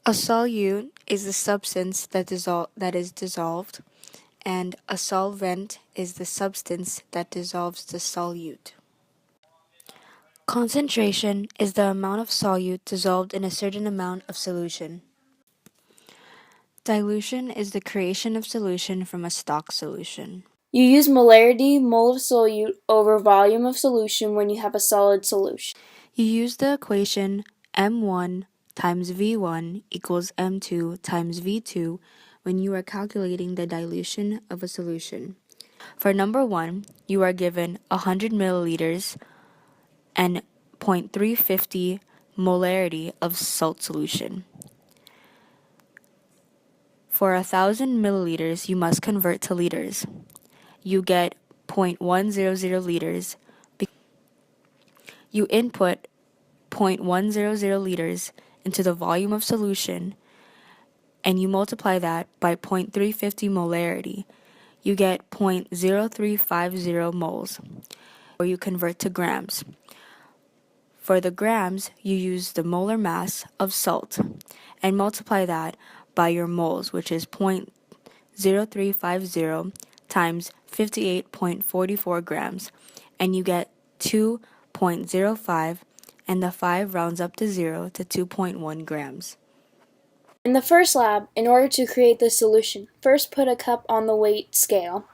A solute is the substance that is dissolved, and a solvent is the substance that dissolves the solute. Concentration is the amount of solute dissolved in a certain amount of solution. Dilution is the creation of solution from a stock solution. You use molarity, mole of solute, over volume of solution when you have a solid solution. You use the equation M1 times V1 equals M2 times V2 when you are calculating the dilution of a solution. For number 1, you are given 100 milliliters and 0.350 molarity of salt solution. For 1,000 milliliters, you must convert to liters. You get 0.100 liters. You input 0.100 liters into the volume of solution, and you multiply that by 0.350 molarity. You get 0.0350 moles, or you convert to grams. For the grams, you use the molar mass of salt and multiply that by your moles, which is 0.0350 times 58.44 grams, and you get 2.05, and the 5 rounds up to 0 to 2.1 grams. In the first lab, in order to create the solution, first put a cup on the weight scale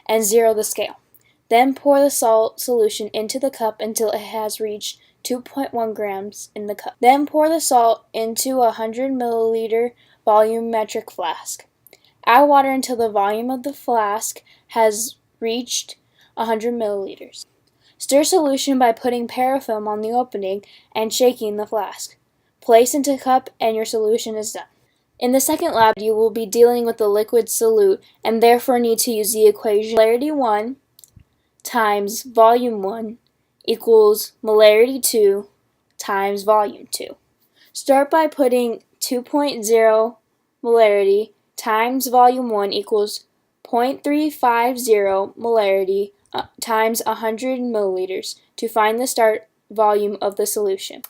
and zero the scale. Then pour the salt solution into the cup until it has reached 2.1 grams in the cup. Then pour the salt into a 100 milliliter volumetric flask. Add water until the volume of the flask has reached 100 milliliters. Stir solution by putting parafilm on the opening and shaking the flask. Place into cup and your solution is done. In the second lab, you will be dealing with the liquid solute and therefore need to use the equation molarity 1 times volume 1 equals molarity 2 times volume 2. Start by putting 2.0 molarity times volume 1 equals 0.350 molarity times 100 milliliters to find the start volume of the solution.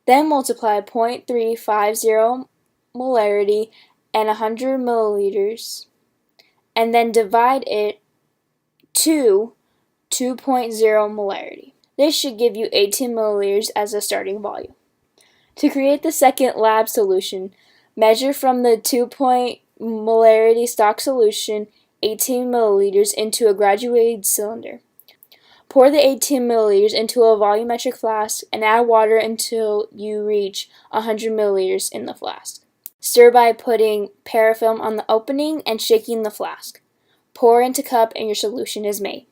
Then multiply 0.350 molarity and 100 milliliters, and then divide it to 2.0 molarity. This should give you 18 milliliters as a starting volume. To create the second lab solution, measure from the 2 molarity stock solution 18 milliliters into a graduated cylinder. Pour the 18 milliliters into a volumetric flask and add water until you reach 100 milliliters in the flask. Stir by putting parafilm on the opening and shaking the flask. Pour into cup and your solution is made.